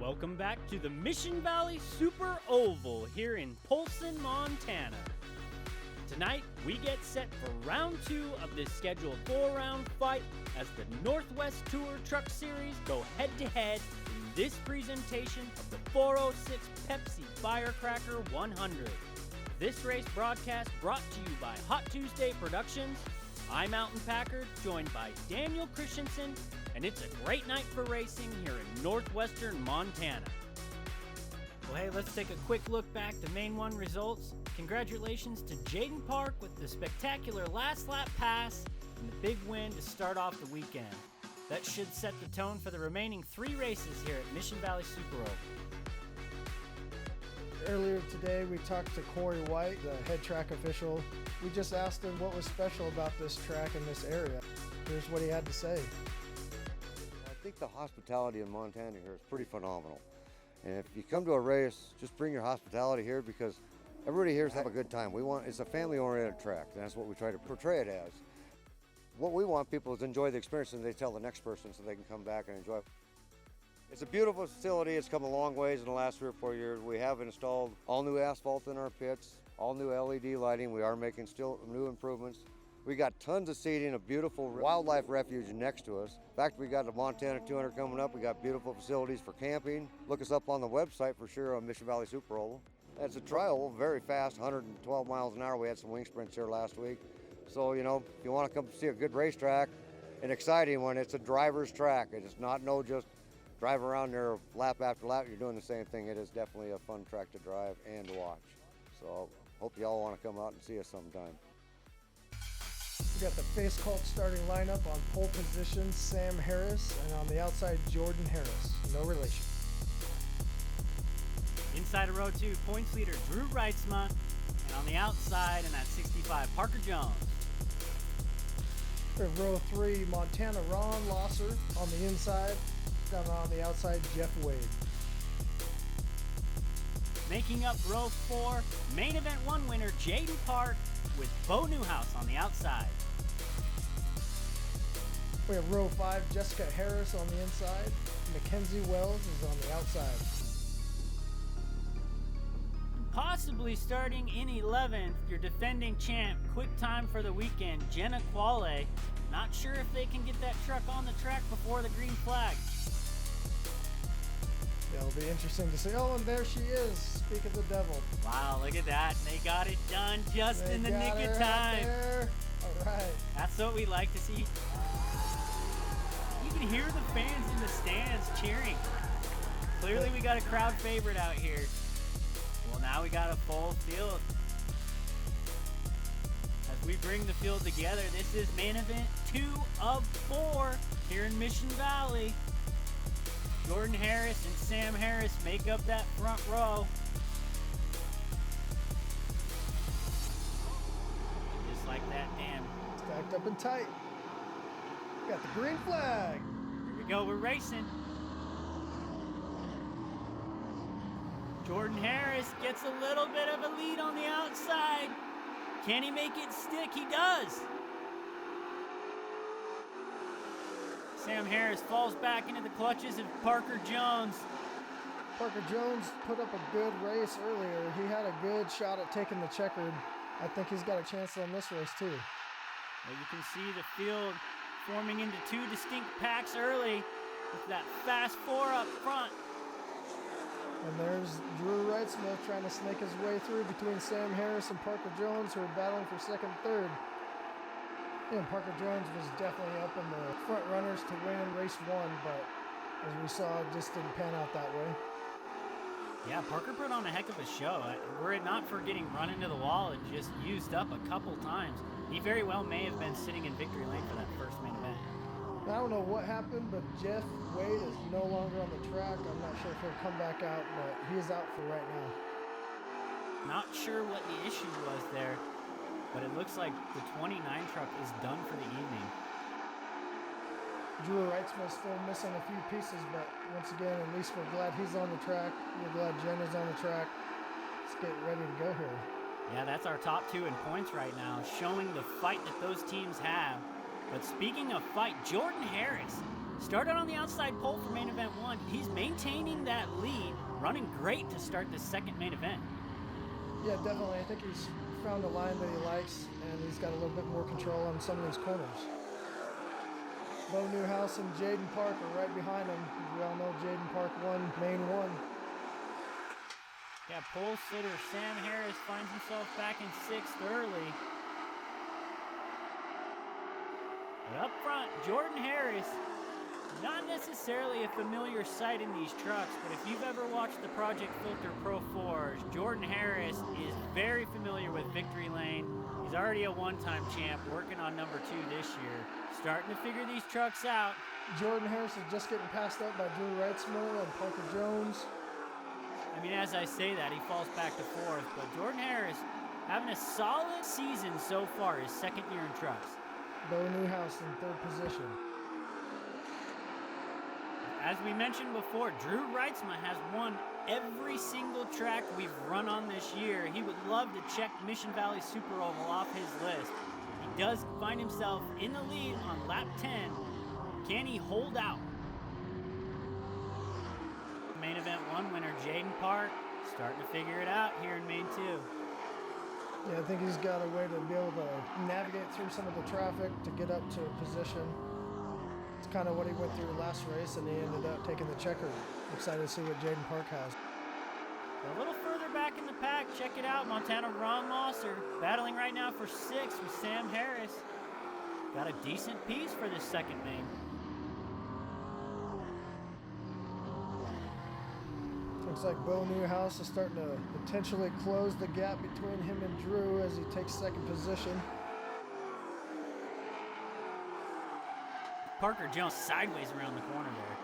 Welcome back to the Mission Valley Super Oval here in Polson, Montana. Tonight, we get set for round 2 of this scheduled 4-round fight as the Northwest Tour Truck Series go head-to-head in this presentation of the 406 Pepsi Firecracker 100. This race broadcast brought to you by Hot Tuesday Productions. I'm Mountain Packard, joined by Daniel Christensen, and it's a great night for racing here in northwestern Montana. Well, hey, let's take a quick look back to Main 1 results. Congratulations to Jaden Park with the spectacular last lap pass and the big win to start off the weekend. That should set the tone for the remaining 3 races here at Mission Valley Super Oval. Earlier today, we talked to Corey White, the head track official. We just asked him what was special about this track in this area. Here's what he had to say. I think the hospitality in Montana here is pretty phenomenal. And if you come to a race, just bring your hospitality here because everybody here is having a good time. It's a family-oriented track, and that's what we try to portray it as. What we want people is to enjoy the experience and they tell the next person so they can come back and enjoy it. It's a beautiful facility. It's come a long ways in the last 3 or 4 years. We have installed all new asphalt in our pits, all new LED lighting. We are making still new improvements. We got tons of seating, a beautiful wildlife refuge next to us. In fact, we got the Montana 200 coming up. We got beautiful facilities for camping. Look us up on the website for sure on Mission Valley Super Oval. It's a trial, very fast, 112 miles an hour. We had some wing sprints here last week. So, if you want to come see a good racetrack, an exciting one, it's a driver's track. It's not just drive around there lap after lap. You're doing the same thing. It is definitely a fun track to drive and to watch. So, hope y'all want to come out and see us sometime. We got the face cult starting lineup on pole position, Sam Harris, and on the outside, Jordan Harris. No relation. Inside of row 2, points leader Drew Reitzma, and on the outside in that 65, Parker Jones. We have row 3, Montana Ron Losser on the inside, down on the outside, Jeff Wade. Making up row 4, main event 1 winner Jaden Park with Bo Newhouse on the outside. We have row 5, Jessica Harris on the inside. Mackenzie Wells is on the outside. Possibly starting in 11th, your defending champ, quick time for the weekend, Jenna Quale. Not sure if they can get that truck on the track before the green flag. It'll be interesting to see. Oh, and there she is. Speak of the devil. Wow, look at that. They got it done just in the nick of time. There. All right. That's what we like to see. You can hear the fans in the stands cheering. Clearly we got a crowd favorite out here. Well, now we got a full field. As we bring the field together, this is main event 2 of 4 here in Mission Valley. Jordan Harris and Sam Harris make up that front row. Just like that, damn. Stacked up and tight. Got the green flag. Here we go, we're racing. Jordan Harris gets a little bit of a lead on the outside. Can he make it stick? He does. Sam Harris falls back into the clutches of Parker Jones. Parker Jones put up a good race earlier. He had a good shot at taking the checkered. I think he's got a chance on this race too. Well, you can see the field forming into 2 distinct packs early with that fast 4 up front. And there's Drew Reitzma trying to snake his way through between Sam Harris and Parker Jones, who are battling for second and third. And Parker Jones was definitely up in the front runners to win race 1, but as we saw, it just didn't pan out that way. Yeah, Parker put on a heck of a show. Were it not for getting run into the wall and just used up a couple times, he very well may have been sitting in victory lane for that first main event. I don't know what happened, but Jeff Wade is no longer on the track. I'm not sure if he'll come back out, but he is out for right now. Not sure what the issue was there, but it looks like the 29 truck is done for the evening. Drew Reitzma is still missing a few pieces, but once again, at least we're glad he's on the track. We're glad Jenna's on the track. Let's get ready to go here. Yeah, that's our top 2 in points right now, showing the fight that those teams have. But speaking of fight, Jordan Harris Started on the outside pole for main event 1. He's maintaining that lead, running great to start the second main event. Yeah, definitely. I think he's found a line that he likes, and he's got a little bit more control on some of these corners. Bo Newhouse and Jaden Park are right behind him. We all know Jaden Park won main 1. Yeah, pole sitter Sam Harris finds himself back in 6th early. But up front, Jordan Harris, not necessarily a familiar sight in these trucks, but if you've ever watched the Project Filter Pro 4s, Jordan Harris is very familiar with Victory Lane. He's already a one-time champ, working on number 2 this year. Starting to figure these trucks out. Jordan Harris is just getting passed up by Drew Reitzma and Parker Jones. I mean, as I say that, he falls back to 4th, but Jordan Harris having a solid season so far, his second year in trucks. Bo Newhouse in 3rd position. As we mentioned before, Drew Reitzma has won every single track we've run on this year. He would love to check Mission Valley Super Oval off his list. He does find himself in the lead on lap 10. Can he hold out? Main event 1 winner Jaden Park starting to figure it out here in main 2. Yeah, I think he's got a way to be able to navigate through some of the traffic to get up to position. It's kind of what he went through last race, and he ended up taking the checker. Excited to see what Jaden Park has. A little further back in the pack, check it out. Montana Ron Mosser battling right now for 6th with Sam Harris. Got a decent piece for this second main. Looks like Bo Newhouse is starting to potentially close the gap between him and Drew as he takes 2nd position. Parker Jones sideways around the corner there.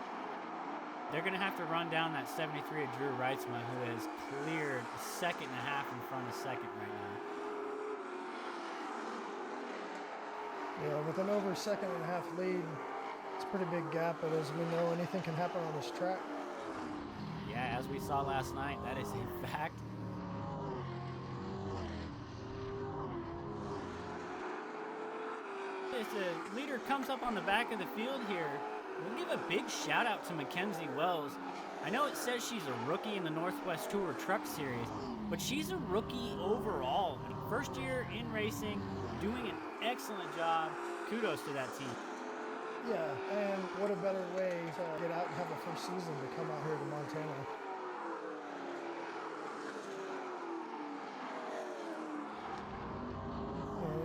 They're going to have to run down that 73 of Drew Reitzma, who has cleared a 1.5 seconds in front of 2nd right now. Yeah, with an over 1.5 seconds lead, it's a pretty big gap, but as we know, anything can happen on this track. Yeah, as we saw last night, that is a fact. As the leader comes up on the back of the field here, we'll give a big shout out to Mackenzie Wells. I know it says she's a rookie in the Northwest Tour Truck Series, but she's a rookie overall. First year in racing, doing an excellent job. Kudos to that team. Yeah, and what a better way to get out and have a first season to come out here to Montana.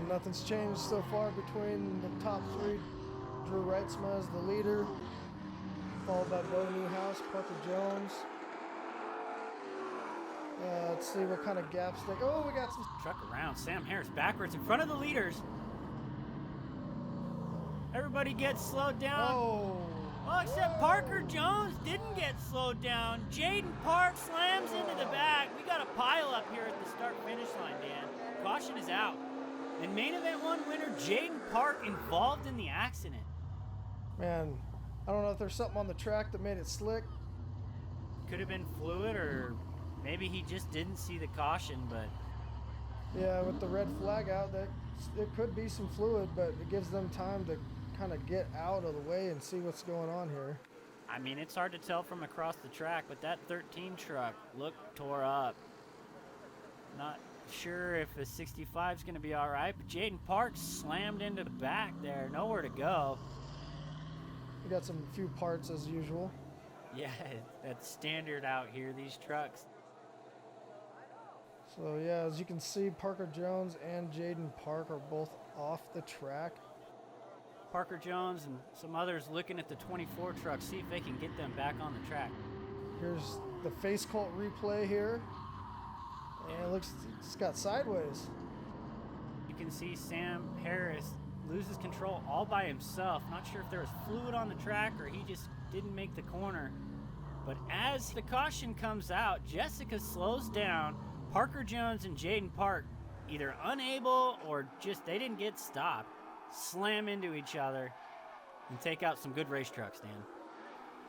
Nothing's changed so far between the top 3. Drew Reitzma is the leader, followed by Bo Newhouse, Parker Jones. Let's see what kind of gaps they... Oh, we got some... Truck around. Sam Harris backwards in front of the leaders. Everybody gets slowed down. Oh, except Parker Jones didn't get slowed down. Jaden Park slams into the back. We got a pile up here at the start-finish line, Dan. Caution is out. And main event 1 winner Jaden Park involved in the accident. Man, I don't know if there's something on the track that made it slick. Could have been fluid, or maybe he just didn't see the caution, but... Yeah, with the red flag out, that it could be some fluid, but it gives them time to kind of get out of the way and see what's going on here. I mean, it's hard to tell from across the track, but that 13 truck looked tore up. Not sure if a 65 is going to be all right, but Jaden Park slammed into the back there, nowhere to go. We got some few parts as usual. Yeah, that's standard out here, these trucks. So yeah, as you can see, Parker Jones and Jaden Park are both off the track. Parker Jones and some others looking at the 24 truck, see if they can get them back on the track. Here's the face cult replay here. And it looks, it's got sideways. You can see Sam Harris loses control all by himself. Not sure if there was fluid on the track or he just didn't make the corner. But as the caution comes out, Jessica slows down. Parker Jones and Jaden Park, either unable or just they didn't get stopped, slam into each other and take out some good race trucks, Dan.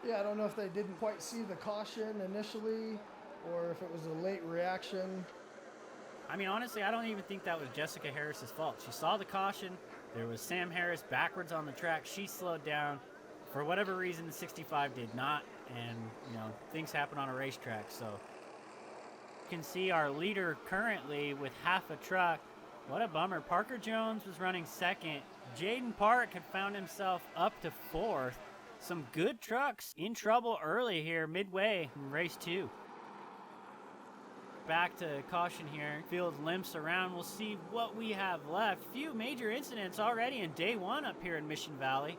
Yeah, I don't know if they didn't quite see the caution initially or if it was a late reaction. I mean, honestly, I don't even think that was Jessica Harris's fault. She saw the caution. There was Sam Harris backwards on the track. She slowed down. For whatever reason, the 65 did not, and things happen on a racetrack. So you can see our leader currently with half a truck. What a bummer. Parker Jones was running second. Jaden Park had found himself up to fourth. Some good trucks in trouble early here, midway in race 2. Back to caution here. Field limps around. We'll see what we have left. Few major incidents already in day 1 up here in Mission Valley.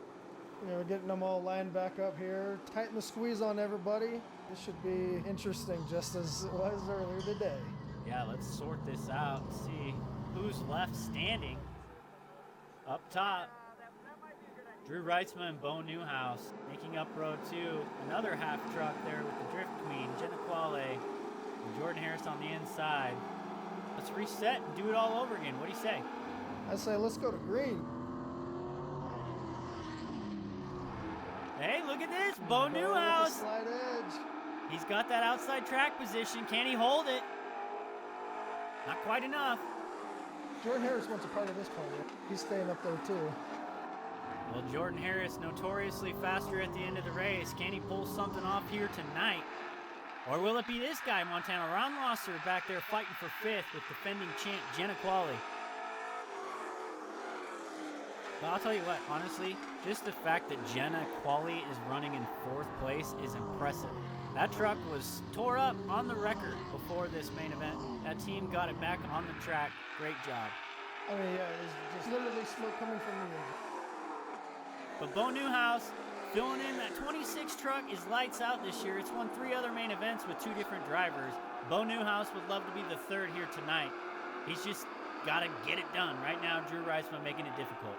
Getting them all lined back up here. Tighten the squeeze on everybody. This should be interesting just as it was earlier today. Yeah, let's sort this out and see who's left standing. Up top, Drew Reitzman and Bo Newhouse making up row 2. Another half truck there with the Drift Queen, Jenna Quale, and Jordan Harris on the inside. Let's reset and do it all over again. What do you say? I say let's go to green. Hey, look at this. Bo Newhouse. Slide edge. He's got that outside track position. Can he hold it? Not quite enough. Jordan Harris wants a part of this podium. He's staying up there too. Well, Jordan Harris notoriously faster at the end of the race. Can he pull something off here tonight? Or will it be this guy, Montana? Ron Losser back there fighting for 5th with defending champ Jenna Quale. Well, I'll tell you what, honestly, just the fact that Jenna Quale is running in 4th place is impressive. That truck was tore up on the record before this main event. That team got it back on the track. Great job. I mean, yeah, it's just literally smoke coming from the engine. But Bo Newhouse filling in. That 26 truck is lights out this year. It's won 3 other main events with 2 different drivers. Bo Newhouse would love to be the 3rd here tonight. He's just got to get it done. Right now, Drew Reisman making it difficult.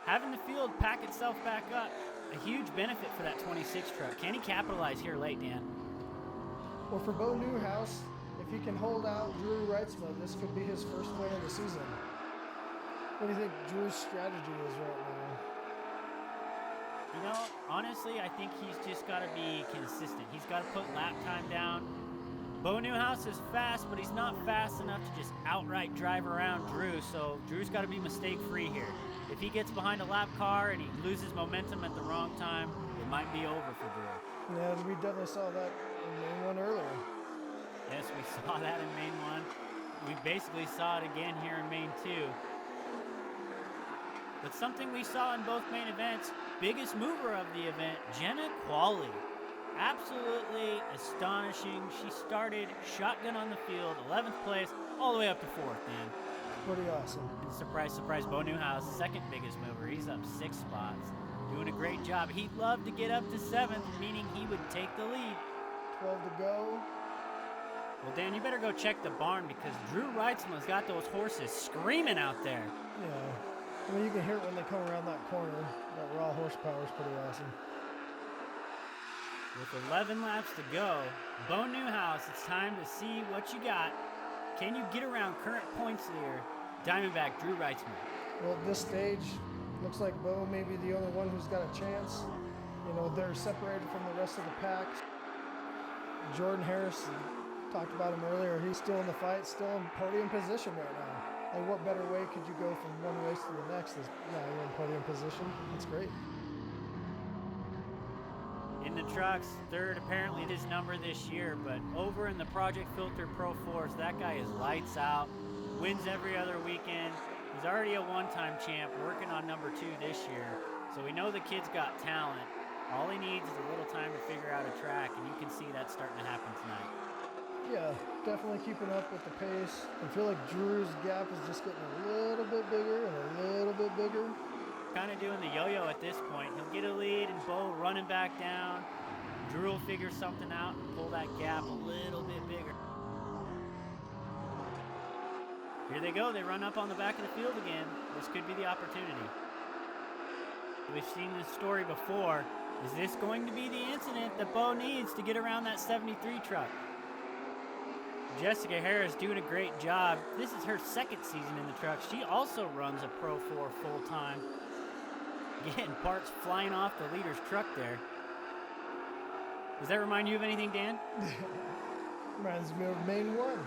Having the field pack itself back up, a huge benefit for that 26 truck. Can he capitalize here late, Dan? Well, for Bo Newhouse, if he can hold out Drew Reitzman, this could be his first win of the season. What do you think Drew's strategy is right now? Honestly, I think he's just got to be consistent. He's got to put lap time down. Bo Newhouse is fast, but he's not fast enough to just outright drive around Drew, so Drew's got to be mistake-free here. If he gets behind a lap car and he loses momentum at the wrong time, it might be over for Drew. Yeah, we definitely saw that in main 1 earlier. Yes, we saw that in main 1. We basically saw it again here in main 2. But something we saw in both main events, biggest mover of the event, Jenna Quale. Absolutely astonishing. She started shotgun on the field, 11th place, all the way up to 4th, man. Pretty awesome. And surprise, surprise, Bo Newhouse, 2nd biggest mover. He's up 6 spots. Doing a great job. He'd love to get up to 7th, meaning he would take the lead. 12 to go. Well, Dan, you better go check the barn because Drew Reitzman's got those horses screaming out there. Yeah. I mean, you can hear it when they come around that corner. That raw horsepower is pretty awesome. With 11 laps to go, Bo Newhouse, it's time to see what you got. Can you get around current points leader, Diamondback Drew Reitzman? Well, at this stage, looks like Bo may be the only one who's got a chance. They're separated from the rest of the pack. Jordan Harris, talked about him earlier, he's still in the fight, still in podium position right now. Like, what better way could you go from one race to the next is now you're in podium position. That's great. In the trucks, 3rd apparently his number this year, but over in the Project Filter Pro Force, that guy is lights out, wins every other weekend. He's already a one-time champ, working on number 2 this year. So we know the kid's got talent. All he needs is a little time to figure out a track, and you can see that starting to happen tonight. Yeah, definitely keeping up with the pace. I feel like Drew's gap is just getting a little bit bigger and a little bit bigger. Kind of doing the yo-yo at this point. He'll get a lead and Bo running back down. Drew will figure something out and pull that gap a little bit bigger. Here they go. They run up on the back of the field again. This could be the opportunity. We've seen this story before. Is this going to be the incident that Bo needs to get around that 73 truck? Jessica Harris doing a great job. This is her 2nd season in the truck. She also runs a Pro 4 full-time. Getting parts flying off the leader's truck there. Does that remind you of anything, Dan? Reminds me of main 1.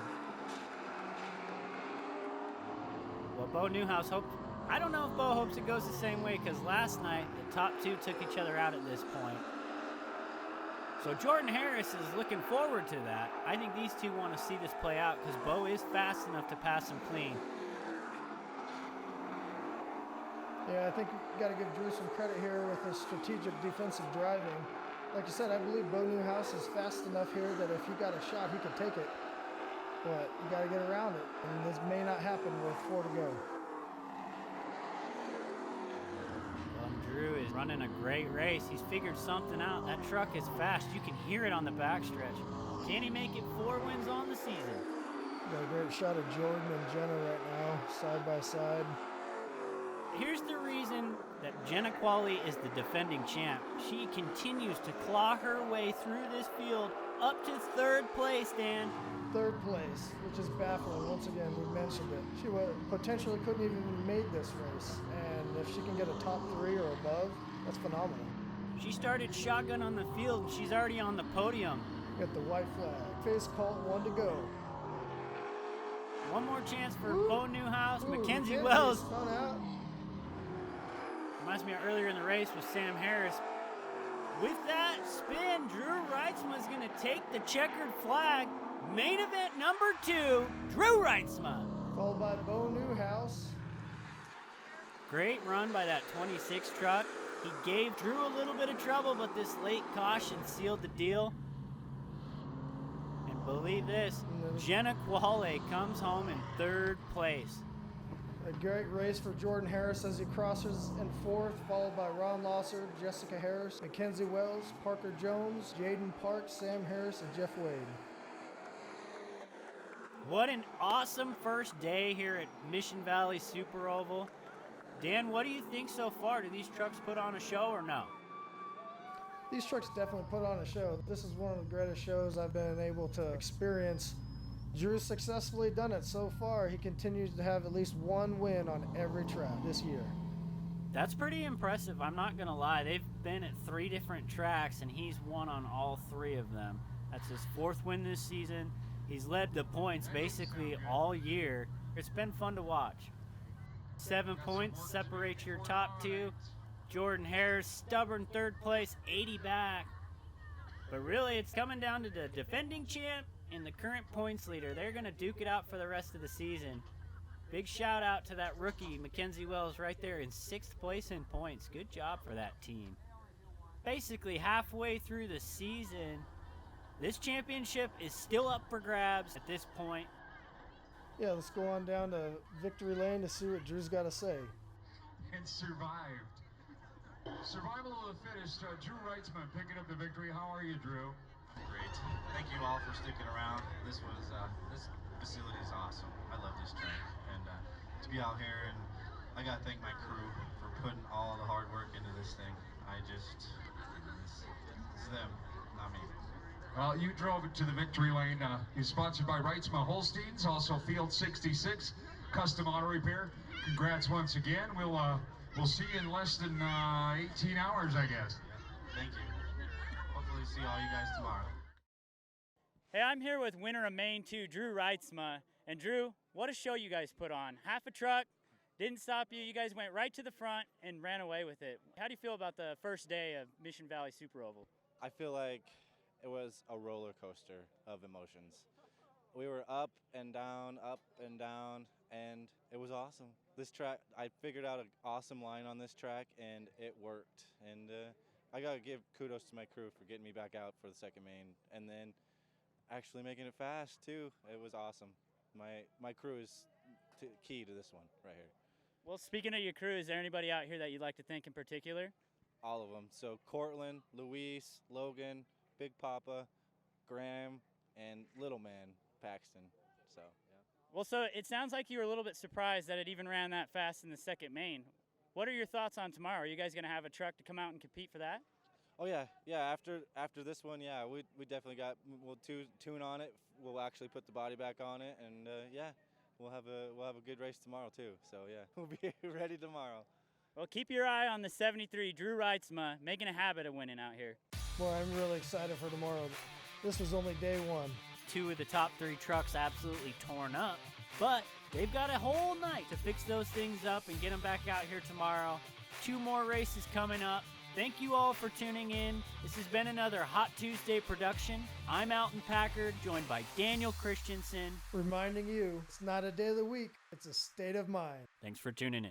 Well, Bo Newhouse, I don't know if Bo hopes it goes the same way because last night the top two took each other out at this point. So Jordan Harris is looking forward to that. I think these two want to see this play out because Bo is fast enough to pass him clean. Yeah, I think you got to give Drew some credit here with his strategic defensive driving. Like you said, I believe Bo Newhouse is fast enough here that if he got a shot, he could take it. But you got to get around it, and this may not happen with 4 to go. Drew is running a great race. He's figured something out. That truck is fast. You can hear it on the backstretch. Can he make it 4 wins on the season? Got a great shot of Jordan and Jenna right now, side by side. Here's the reason that Jenna Qualley is the defending champ. She continues to claw her way through this field up to 3rd place, Dan. 3rd place, which is baffling. Once again, we mentioned it. She potentially couldn't even have made this race, and if she can get a top 3 or above, that's phenomenal. She started shotgun on the field, and she's already on the podium. Get the white flag. Face call, 1 to go. One more chance for Bo Newhouse. Ooh, Mackenzie Mackenzie's Wells. spun out. Reminds me of earlier in the race with Sam Harris. With that spin, Drew Reitzma is going to take the checkered flag. Main event number 2, Drew Reitzma. Followed by Bo Newhouse. Great run by that 26 truck. He gave Drew a little bit of trouble, but this late caution sealed the deal. And believe this, Jenna Qualley comes home in 3rd place. A great race for Jordan Harris as he crosses in 4th, followed by Ron Losser, Jessica Harris, Mackenzie Wells, Parker Jones, Jaden Parks, Sam Harris, and Jeff Wade. What an awesome first day here at Mission Valley Super Oval. Dan, what do you think so far? Do these trucks put on a show or no? These trucks definitely put on a show. This is one of the greatest shows I've been able to experience. Drew's successfully done it so far. He continues to have at least 1 win on every track this year. That's pretty impressive, I'm not going to lie. They've been at 3 different tracks, and he's won on all 3 of them. That's his 4th win this season. He's led the points basically all year. It's been fun to watch. 7 points separate your top 2. Jordan Harris, stubborn 3rd place, 80 back. But really, it's coming down to the defending champ and the current points leader. They're going to duke it out for the rest of the season. Big shout out to that rookie, Mackenzie Wells, right there in 6th place in points. Good job for that team. Basically, halfway through the season, this championship is still up for grabs at this point. Yeah, let's go on down to victory lane to see what Drew's got to say. And survived. Survival of the fittest. Drew Reitzma picking up the victory. How are you, Drew? Great. Thank you all for sticking around. This facility is awesome. I love this track, and to be out here, and I gotta thank my crew for putting all the hard work into this thing. It's them, not me. Well, you drove it to the victory lane. You're sponsored by Reitzma Holsteins, also Field 66, Custom Auto Repair. Congrats once again. We'll see you in less than 18 hours, I guess. Yeah. Thank you. Hopefully see all you guys tomorrow. Hey, I'm here with winner of Main 2, Drew Reitzma. And Drew, what a show you guys put on. Half a truck, didn't stop you. You guys went right to the front and ran away with it. How do you feel about the first day of Mission Valley Super Oval? I feel like it was a roller coaster of emotions. We were up and down, and it was awesome. This track, I figured out an awesome line on this track, and it worked. And I gotta give kudos to my crew for getting me back out for the second main, and then actually making it fast too. It was awesome. My crew is key to this one right here. Well, speaking of your crew, is there anybody out here that you'd like to thank in particular? All of them. So Cortland, Luis, Logan, Big Papa, Graham, and Little Man, Paxton. So, yeah. Well, so it sounds like you were a little bit surprised that it even ran that fast in the second main. What are your thoughts on tomorrow? Are you guys going to have a truck to come out and compete for that? Oh yeah. After this one, yeah, we definitely we'll tune on it. We'll actually put the body back on it, and yeah, we'll have a good race tomorrow too. So yeah, we'll be ready tomorrow. Well, keep your eye on the 73 Drew Reitzma, making a habit of winning out here. Boy, I'm really excited for tomorrow. This was only day 1. 2 of the top 3 trucks absolutely torn up, but they've got a whole night to fix those things up and get them back out here tomorrow. 2 more races coming up. Thank you all for tuning in. This has been another Hot Tuesday production. I'm Alton Packard, joined by Daniel Christensen. Reminding you, it's not a day of the week, it's a state of mind. Thanks for tuning in.